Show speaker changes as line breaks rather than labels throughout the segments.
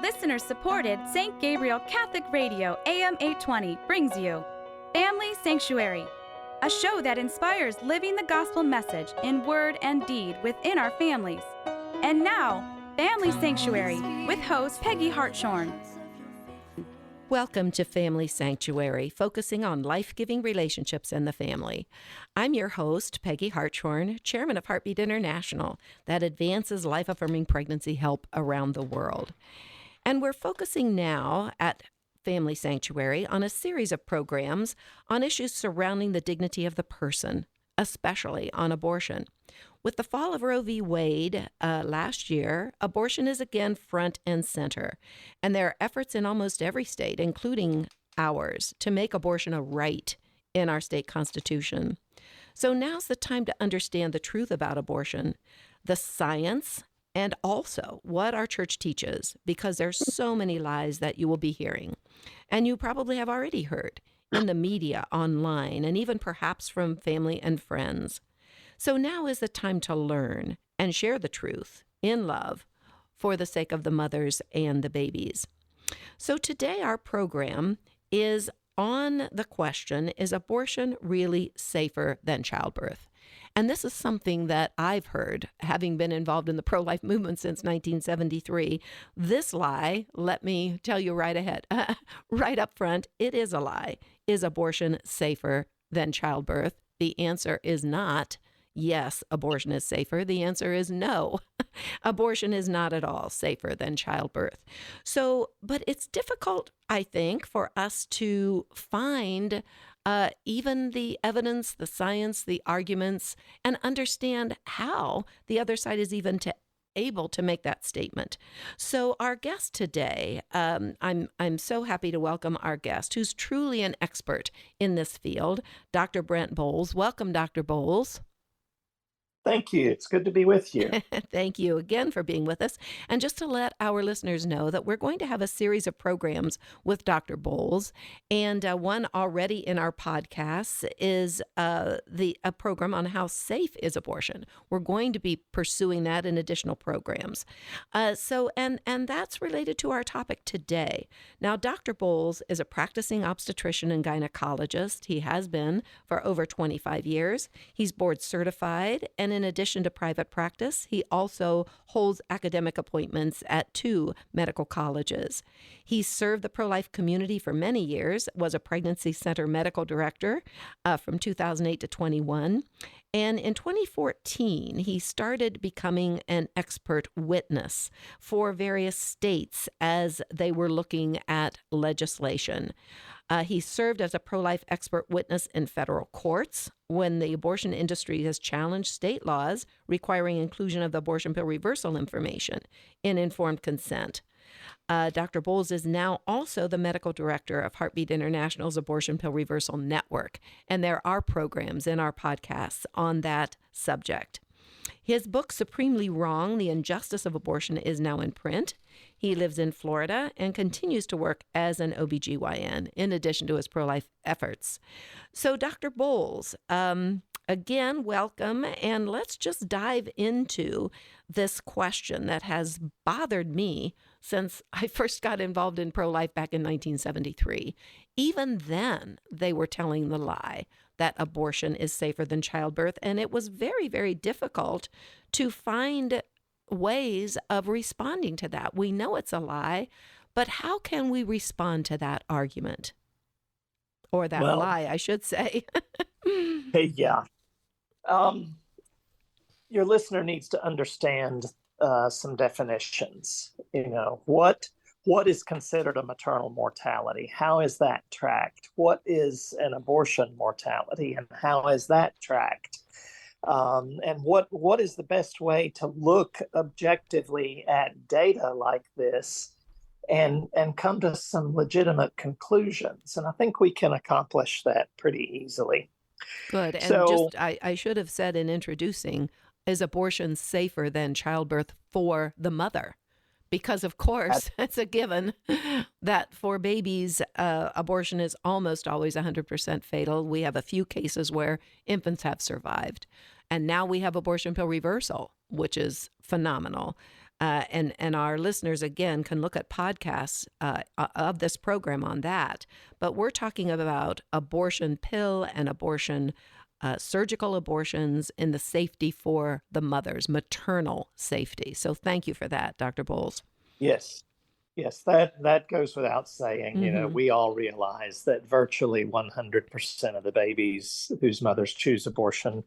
Listener-supported St. Gabriel Catholic Radio AM 820 brings you Family Sanctuary, a show that inspires living the gospel message in word and deed within our families. And now, Family Sanctuary with host Peggy Hartshorn.
Welcome to Family Sanctuary, focusing on life-giving relationships and the family. I'm your host, Peggy Hartshorn, chairman of Heartbeat International, that advances life-affirming pregnancy help around the world. And we're focusing now at Family Sanctuary on a series of programs on issues surrounding the dignity of the person, especially on abortion. With the fall of Roe v. Wade last year, abortion is again front and center, and there are efforts in almost every state, including ours, to make abortion a right in our state constitution. So now's the time to understand the truth about abortion, the science, and also what our church teaches, because there's so many lies that you will be hearing, and you probably have already heard in the media, online, and even perhaps from family and friends. So now is the time to learn and share the truth in love for the sake of the mothers and the babies. So today our program is on the question, is abortion really safer than childbirth? And this is something that I've heard, having been involved in the pro-life movement since 1973. This lie, let me tell you right ahead, right up front, it is a lie. Is abortion safer than childbirth? The answer is not. Yes, abortion is safer. The answer is no. Abortion is not at all safer than childbirth. So, but it's difficult, I think, for us to find even the evidence, the science, the arguments, and understand how the other side is even able to make that statement. So our guest today, I'm so happy to welcome our guest, who's truly an expert in this field, Dr. Brent Boles. Welcome, Dr. Boles.
Thank you. It's good to be with you.
Thank you again for being with us. And just to let our listeners know that we're going to have a series of programs with Dr. Boles. And one already in our podcasts is a program on how safe is abortion. We're going to be pursuing that in additional programs. And that's related to our topic today. Now, Dr. Boles is a practicing obstetrician and gynecologist. He has been for over 25 years. He's board certified, and in addition to private practice, he also holds academic appointments at 2 medical colleges. He served the pro-life community for many years, was a pregnancy center medical director from 2008 to 21. And in 2014, he started becoming an expert witness for various states as they were looking at legislation. He served as a pro-life expert witness in federal courts when the abortion industry has challenged state laws requiring inclusion of the abortion pill reversal information in informed consent. Dr. Boles is now also the medical director of Heartbeat International's Abortion Pill Reversal Network, and there are programs in our podcasts on that subject. His book, Supremely Wrong, The Injustice of Abortion, is now in print. He lives in Florida and continues to work as an OBGYN in addition to his pro-life efforts. So, Dr. Boles, again, welcome, and let's just dive into this question that has bothered me since I first got involved in pro-life back in 1973. Even then, they were telling the lie that abortion is safer than childbirth, and it was very, very difficult to find ways of responding to that. We know it's a lie, but how can we respond to that argument? Or that lie, I should say.
Yeah. Your listener needs to understand some definitions. You know, what is considered a maternal mortality? How is that tracked? What is an abortion mortality, and how is that tracked? And what is the best way to look objectively at data like this and come to some legitimate conclusions? And I think we can accomplish that pretty easily.
Good. And I should have said in introducing, is abortion safer than childbirth for the mother? Because, of course, it's a given that for babies, abortion is almost always 100% fatal. We have a few cases where infants have survived. And now we have abortion pill reversal, which is phenomenal. And our listeners, again, can look at podcasts of this program on that. But we're talking about abortion pill and abortion, surgical abortions, in the safety for the mothers, maternal safety. So thank you for that, Dr. Boles.
Yes. Yes, that goes without saying. We all realize that virtually 100% of the babies whose mothers choose abortion,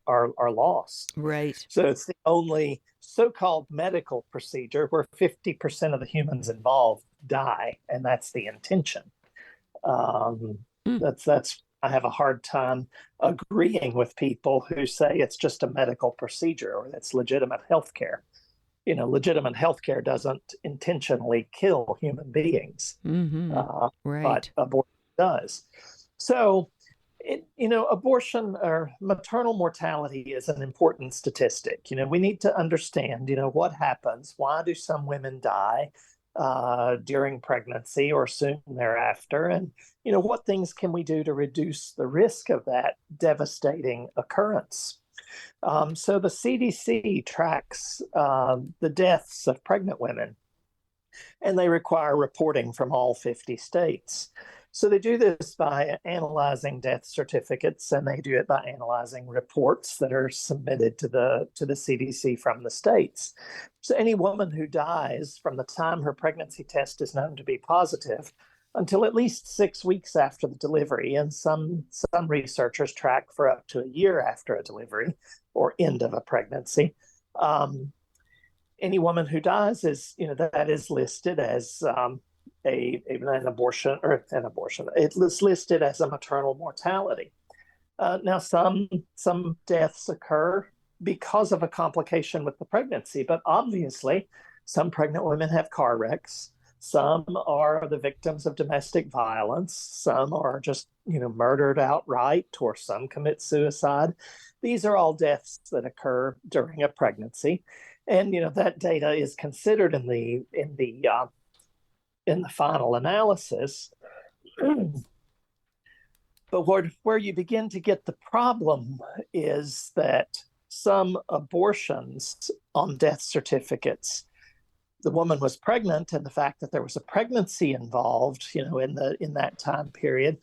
are lost.
Right.
So it's the only so-called medical procedure where 50% of the humans involved die, and that's the intention. That's I have a hard time agreeing with people who say it's just a medical procedure or it's legitimate health care. Legitimate healthcare doesn't intentionally kill human beings,
Right.
but abortion does. So, abortion or maternal mortality is an important statistic. We need to understand, what happens. Why do some women die during pregnancy or soon thereafter? And, what things can we do to reduce the risk of that devastating occurrence? So the CDC tracks the deaths of pregnant women, and they require reporting from all 50 states. So they do this by analyzing death certificates, and they do it by analyzing reports that are submitted to the CDC from the states. So any woman who dies from the time her pregnancy test is known to be positive until at least 6 weeks after the delivery, and some researchers track for up to a year after a delivery or end of a pregnancy. Any woman who dies is, that is listed as an abortion. It's listed as a maternal mortality. Now, some deaths occur because of a complication with the pregnancy, but obviously, some pregnant women have car wrecks. Some are the victims of domestic violence. Some are just, murdered outright, or some commit suicide. These are all deaths that occur during a pregnancy, and that data is considered in the final analysis. But where you begin to get the problem is that some abortions on death certificates, the woman was pregnant, and the fact that there was a pregnancy involved, in that time period,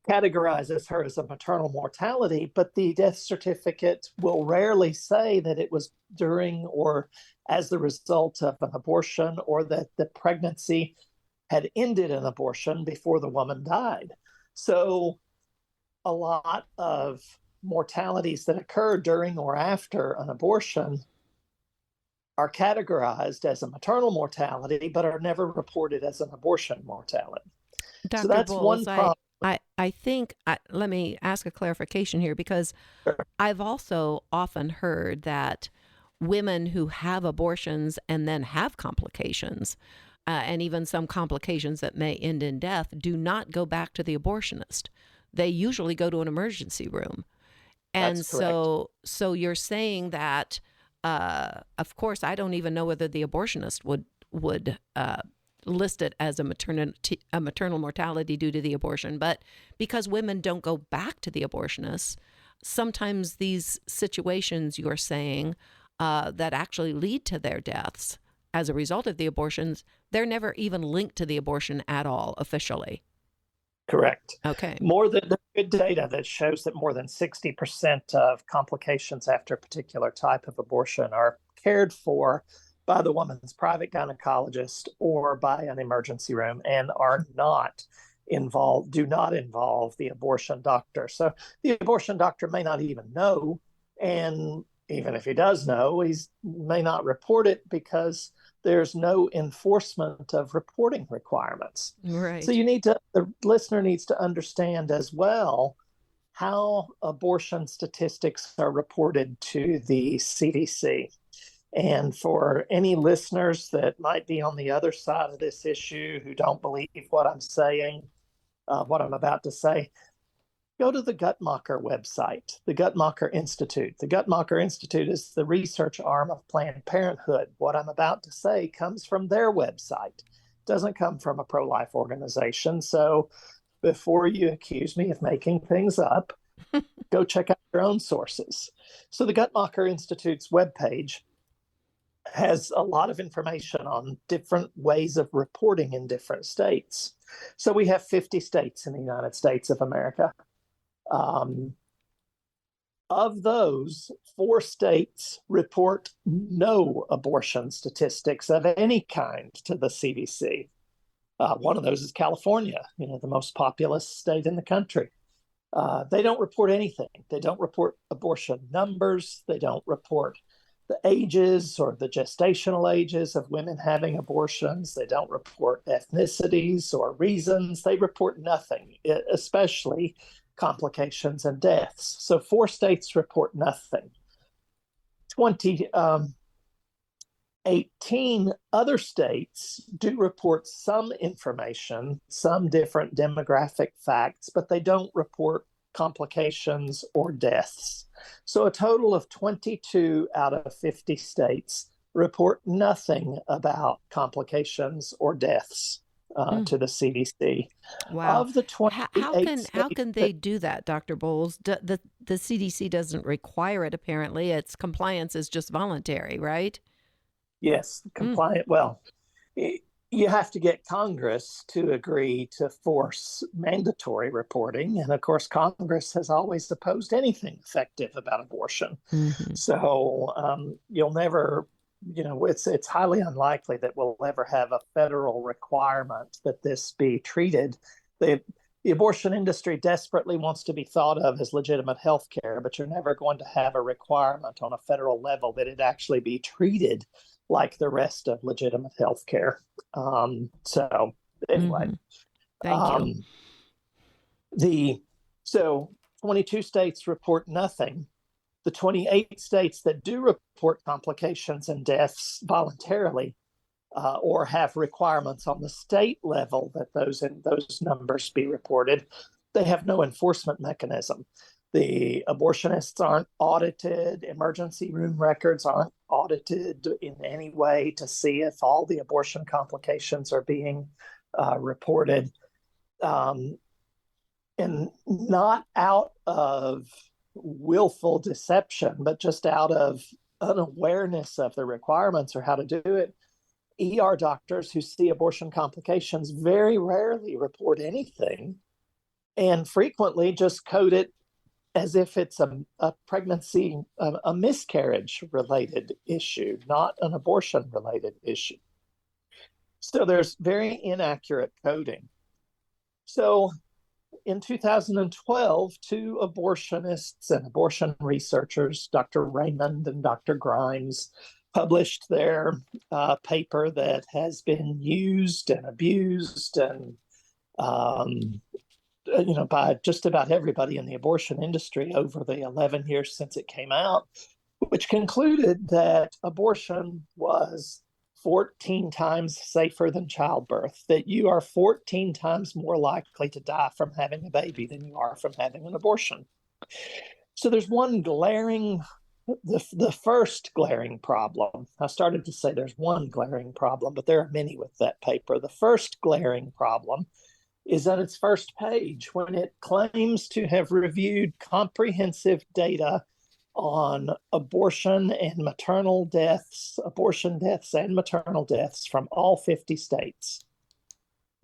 categorizes her as a maternal mortality, but the death certificate will rarely say that it was during or as the result of an abortion, or that the pregnancy had ended an abortion before the woman died. So a lot of mortalities that occur during or after an abortion are categorized as a maternal mortality, but are never reported as an abortion mortality.
Dr.
So that's
Boles,
one problem.
I think, let me ask a clarification here, because I've also often heard that women who have abortions and then have complications, and even some complications that may end in death, do not go back to the abortionist. They usually go to an emergency room. And
That's correct.
so you're saying that, of course, I don't even know whether the abortionist would list it as a maternal mortality due to the abortion, but because women don't go back to the abortionist, sometimes these situations you're saying that actually lead to their deaths as a result of the abortions, they're never even linked to the abortion at all officially.
Correct.
Okay.
The good data that shows that more than 60% of complications after a particular type of abortion are cared for by the woman's private gynecologist or by an emergency room, and do not involve the abortion doctor. So the abortion doctor may not even know, and even if he does know, he may not report it because there's no enforcement of reporting requirements.
Right.
So the listener needs to understand as well how abortion statistics are reported to the CDC. And for any listeners that might be on the other side of this issue who don't believe what I'm saying, what I'm about to say, go to the Guttmacher website, the Guttmacher Institute. The Guttmacher Institute is the research arm of Planned Parenthood. What I'm about to say comes from their website. It doesn't come from a pro-life organization. So before you accuse me of making things up, go check out your own sources. So the Guttmacher Institute's webpage has a lot of information on different ways of reporting in different states. So we have 50 states in the United States of America. Of those, 4 states report no abortion statistics of any kind to the CDC. One of those is California, the most populous state in the country. They don't report anything. They don't report abortion numbers. They don't report the ages or the gestational ages of women having abortions. They don't report ethnicities or reasons. They report nothing, especially complications and deaths. So 4 states report nothing. 18 other states do report some information, some different demographic facts, but they don't report complications or deaths. So a total of 22 out of 50 states report nothing about complications or deaths to the CDC.
Wow.
Of the 28
how can they do that, Dr. Boles? The CDC doesn't require it, apparently. Its compliance is just voluntary, right?
Yes, compliant. Well, you have to get Congress to agree to force mandatory reporting. And of course, Congress has always opposed anything effective about abortion.
Mm-hmm.
So you'll never, it's highly unlikely that we'll ever have a federal requirement that this be treated. The abortion industry desperately wants to be thought of as legitimate health care, but you're never going to have a requirement on a federal level that it actually be treated like the rest of legitimate health care. So anyway,
Thank you.
So 22 states report nothing. The 28 states that do report complications and deaths voluntarily or have requirements on the state level that those numbers be reported, they have no enforcement mechanism. The abortionists aren't audited. Emergency room records aren't audited in any way to see if all the abortion complications are being reported. And not out of willful deception, but just out of unawareness of the requirements or how to do it. ER doctors who see abortion complications very rarely report anything and frequently just code it as if it's a pregnancy, a miscarriage-related issue, not an abortion-related issue. So there's very inaccurate coding. So in 2012, 2 abortionists and abortion researchers, Dr. Raymond and Dr. Grimes, published their paper that has been used and abused and by just about everybody in the abortion industry over the 11 years since it came out, which concluded that abortion was 14 times safer than childbirth, that you are 14 times more likely to die from having a baby than you are from having an abortion. So there's one glaring, the first glaring problem. I started to say there's one glaring problem, but there are many with that paper. The first glaring problem is on its first page when it claims to have reviewed comprehensive data on abortion and maternal deaths, abortion deaths and maternal deaths from all 50 states.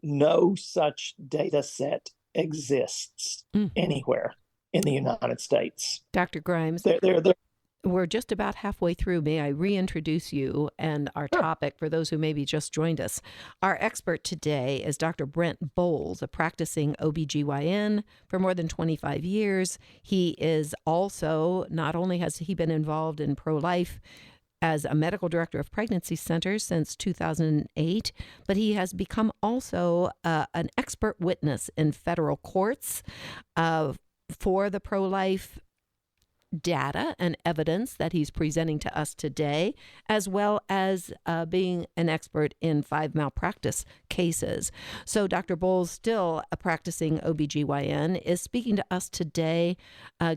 No such data set exists anywhere in the United States.
Dr. Grimes, we're just about halfway through. May I reintroduce you and our topic for those who maybe just joined us? Our expert today is Dr. Brent Boles, a practicing OBGYN for more than 25 years. He is also, not only has he been involved in pro-life as a medical director of pregnancy centers since 2008, but he has become also an expert witness in federal courts for the pro-life data and evidence that he's presenting to us today, as well as being an expert in 5 malpractice cases. So Dr. Boles, still a practicing OBGYN, is speaking to us today,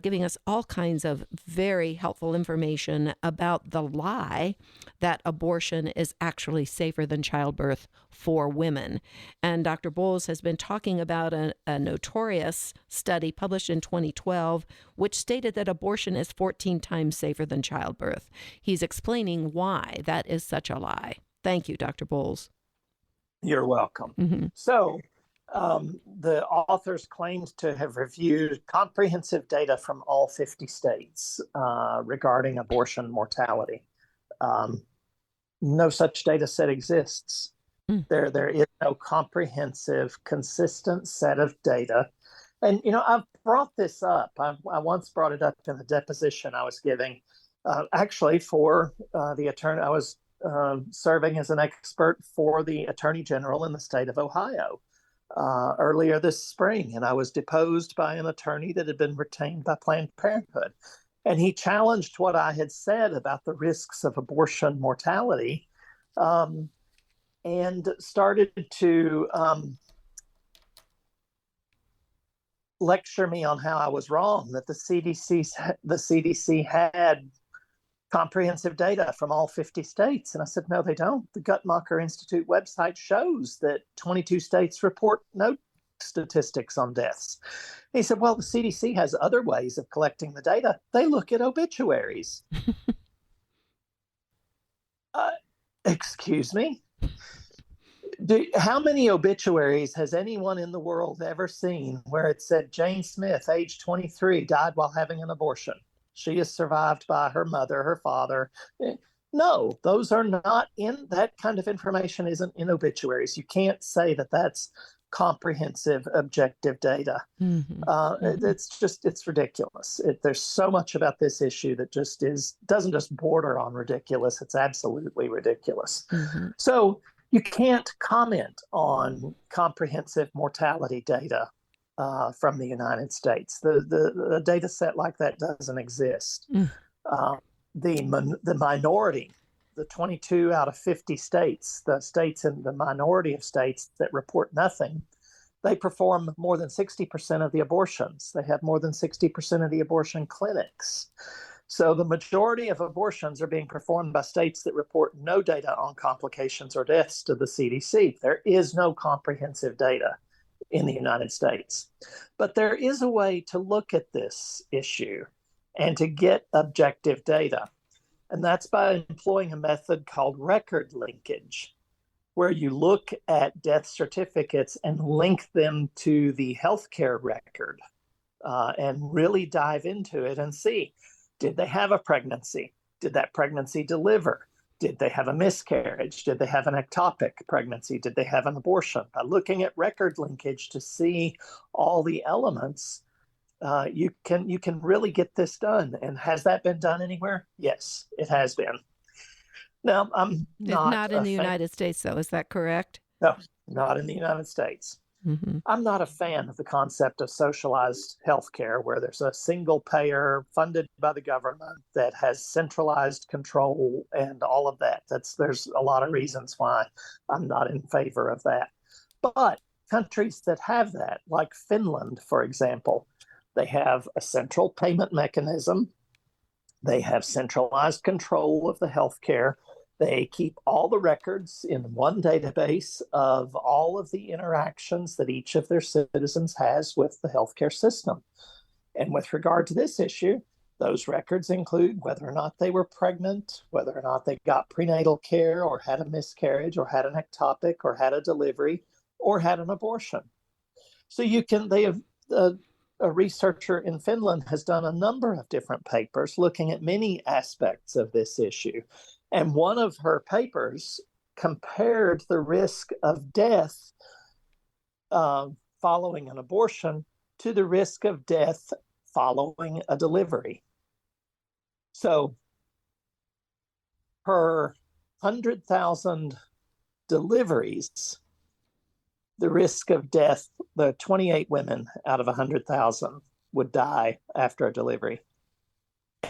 giving us all kinds of very helpful information about the lie that abortion is actually safer than childbirth for women. And Dr. Boles has been talking about a notorious study published in 2012, which stated that abortion abortion is 14 times safer than childbirth. He's explaining why that is such a lie. Thank you, Dr. Boles.
You're welcome.
Mm-hmm.
So, the authors claimed to have reviewed comprehensive data from all 50 states regarding abortion mortality. No such data set exists. There is no comprehensive, consistent set of data. And, I've brought this up. I once brought it up in the deposition I was giving, actually for the attorney. I was serving as an expert for the Attorney General in the state of Ohio earlier this spring. And I was deposed by an attorney that had been retained by Planned Parenthood. And he challenged what I had said about the risks of abortion mortality and started to lecture me on how I was wrong, that the CDC had comprehensive data from all 50 states. And I said, no, they don't. The Guttmacher Institute website shows that 22 states report no statistics on deaths. And he said, well, the CDC has other ways of collecting the data. They look at obituaries. Excuse me? How many obituaries has anyone in the world ever seen where it said Jane Smith, age 23, died while having an abortion? She is survived by her mother, her father. No, those are not in, that kind of information isn't in obituaries. You can't say that that's comprehensive, objective data. It's ridiculous. There's so much about this issue that doesn't just border on ridiculous. It's absolutely ridiculous. So you can't comment on comprehensive mortality data from the United States. The data set like that doesn't exist. The minority, the 22 out of 50 states, the states in the minority of states that report nothing, they perform more than 60% of the abortions. They have more than 60% of the abortion clinics. So the majority of abortions are being performed by states that report no data on complications or deaths to the CDC. There is no comprehensive data in the United States. But there is a way to look at this issue and to get objective data. And that's by employing a method called record linkage, where you look at death certificates and link them to the healthcare record and really dive into it and see, did they have a pregnancy? Did that pregnancy deliver? Did they have a miscarriage? Did they have an ectopic pregnancy? Did they have an abortion? By looking at record linkage to see all the elements, you can really get this done. And has that been done anywhere? Yes, it has been. Now, I'm
not in the United States, though. Is that correct?
No, not in the United States. I'm not a fan of the concept of socialized healthcare, where there's a single payer funded by the government that has centralized control and all of that. There's a lot of reasons why I'm not in favor of that. But countries that have that, like Finland, for example, they have a central payment mechanism. They have centralized control of the healthcare. They keep all the records in one database of all of the interactions that each of their citizens has with the healthcare system. And with regard to this issue, those records include whether or not they were pregnant, whether or not they got prenatal care or had a miscarriage or had an ectopic or had a delivery or had an abortion. So a researcher in Finland has done a number of different papers looking at many aspects of this issue. And one of her papers compared the risk of death following an abortion to the risk of death following a delivery. So per 100,000 deliveries, the risk of death, the 28 women out of 100,000 would die after a delivery.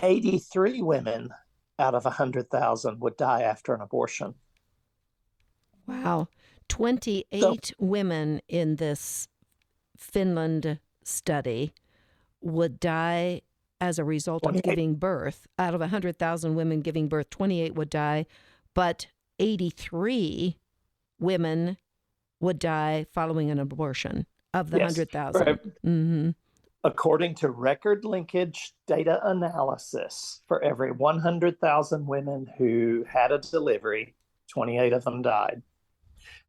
83 women out of 100,000 would die after an abortion.
Wow. 28 women in this Finland study would die as a result
28.
of giving birth. Out of 100,000 women giving birth, 28 would die, but 83 women would die following an abortion of the 100,000.
Right. According to record linkage data analysis, for every 100,000 women who had a delivery, 28 of them died.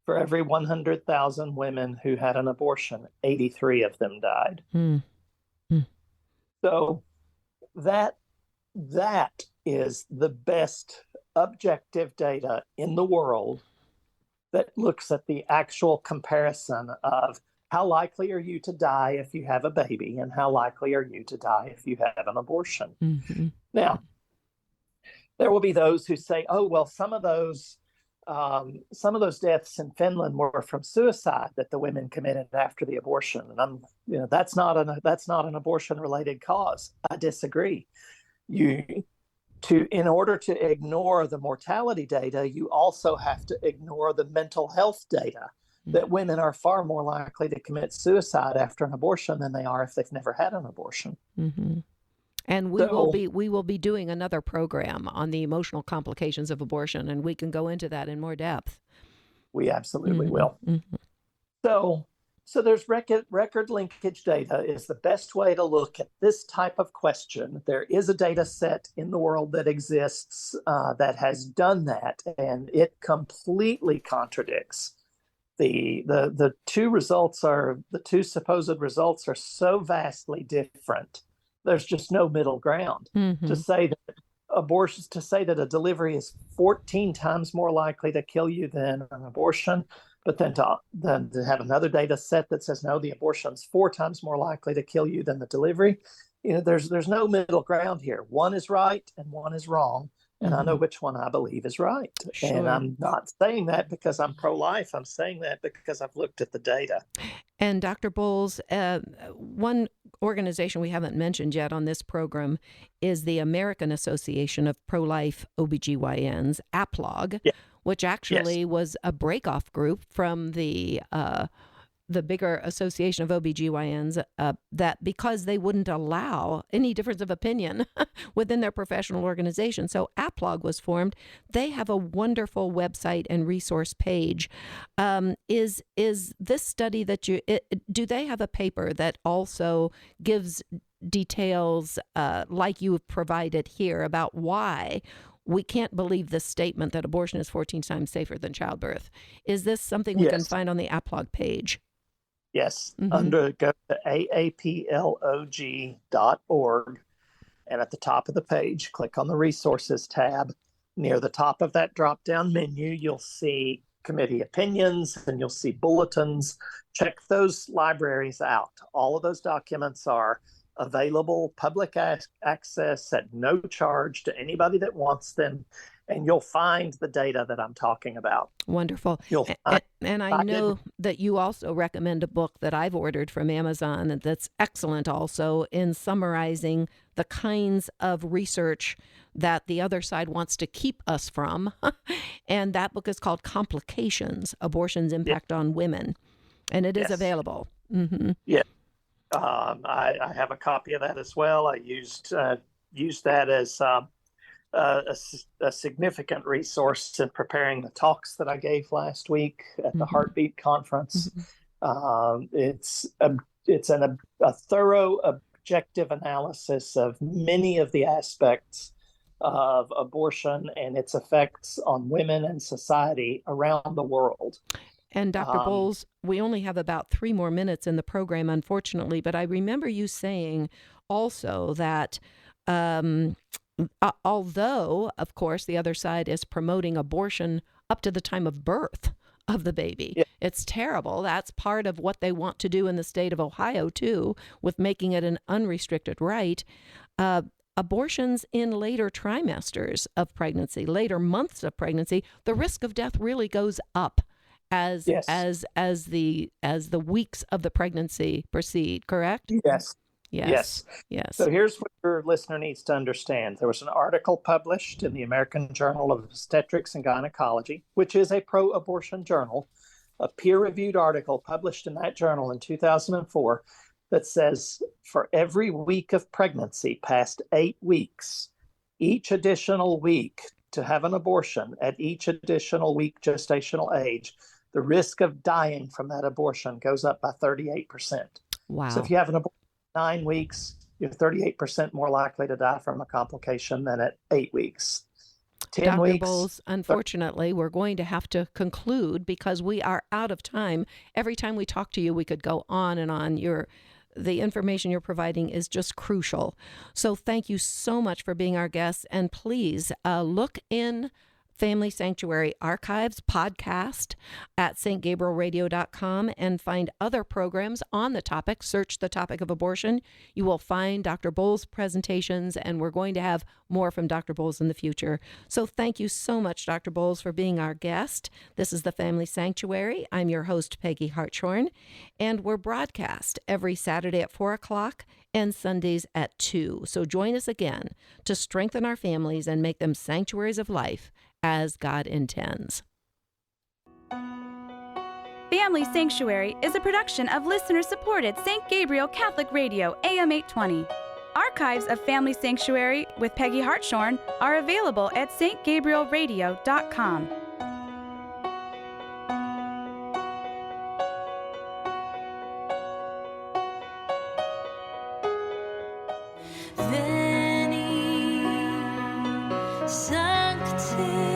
For every 100,000 women who had an abortion, 83 of them died.
Mm. Mm.
So that is the best objective data in the world that looks at the actual comparison of how likely are you to die if you have a baby and how likely are you to die if you have an abortion.
Mm-hmm.
Now, there will be those who say, oh, well, some of those deaths in Finland were from suicide that the women committed after the abortion. And that's not an abortion-related cause. I disagree. In order to ignore the mortality data, you also have to ignore the mental health data, that women are far more likely to commit suicide after an abortion than they are if they've never had an abortion.
Mm-hmm. And we will be doing another program on the emotional complications of abortion, and we can go into that in more depth.
We absolutely
Mm-hmm.
will.
Mm-hmm.
So there's record linkage data is the best way to look at this type of question. There is a data set in the world that exists that has done that, and it completely contradicts the two supposed results are so vastly different. There's just no middle ground.
Mm-hmm.
To say that a delivery is 14 times more likely to kill you than an abortion, but then to have another data set that says no, the abortion's 4 times more likely to kill you than the delivery. There's no middle ground here. One is right and one is wrong. And I know which one I believe is right.
Sure.
And I'm not saying that because I'm pro-life. I'm saying that because I've looked at the data.
And Dr. Boles, one organization we haven't mentioned yet on this program is the American Association of Pro-Life OBGYNs, APLOG, which actually was a breakoff group from the bigger association of OBGYNs, that because they wouldn't allow any difference of opinion within their professional organization. So APLOG was formed. They have a wonderful website and resource page. Is this study that do they have a paper that also gives details like you have provided here about why we can't believe this statement that abortion is 14 times safer than childbirth? Is this something we can find on the APLOG page?
Yes,
Mm-hmm.
Go to aaplog.org, and at the top of the page, click on the resources tab. Near the top of that drop-down menu, you'll see committee opinions and you'll see bulletins. Check those libraries out. All of those documents are available, public access at no charge to anybody that wants them. And you'll find the data that I'm talking about.
Wonderful. And I know that you also recommend a book that I've ordered from Amazon that's excellent also in summarizing the kinds of research that the other side wants to keep us from. And that book is called Complications: Abortion's Impact on Women. And it is available. Mm-hmm.
Yeah. I have a copy of that as well. I used that as a significant resource in preparing the talks that I gave last week at the Heartbeat Conference. It's a thorough, objective analysis of many of the aspects of abortion and its effects on women and society around the world.
And Dr. Boles, we only have about 3 more minutes in the program, unfortunately, but I remember you saying also that although, of course, the other side is promoting abortion up to the time of birth of the baby. It's terrible. That's part of what they want to do in the state of Ohio, too, with making it an unrestricted right. Abortions in later trimesters of pregnancy, later months of pregnancy, the risk of death really goes up as the weeks of the pregnancy proceed, correct? Yes.
So here's what your listener needs to understand. There was an article published in the American Journal of Obstetrics and Gynecology, which is a pro-abortion journal, a peer-reviewed article published in that journal in 2004 that says for every week of pregnancy past 8 weeks, each additional week to have an abortion at each additional week gestational age, the risk of dying from that abortion goes up by 38%.
Wow.
So if you have an abortion 9 weeks, you're 38% more likely to die from a complication than at 8 weeks. 10
Dr.
weeks.
Boles, unfortunately, we're going to have to conclude because we are out of time. Every time we talk to you, we could go on and on. The information you're providing is just crucial. So thank you so much for being our guest. And please look in Family Sanctuary Archives podcast at stgabrielradio.com and find other programs on the topic. Search the topic of abortion. You will find Dr. Boles' presentations, and we're going to have more from Dr. Boles in the future. So thank you so much, Dr. Boles, for being our guest. This is the Family Sanctuary. I'm your host, Peggy Hartshorn, and we're broadcast every Saturday at 4 o'clock and Sundays at 2. So join us again to strengthen our families and make them sanctuaries of life as God intends.
Family Sanctuary is a production of listener-supported St. Gabriel Catholic Radio, AM 820. Archives of Family Sanctuary with Peggy Hartshorn are available at stgabrielradio.com.
Veni, Sancte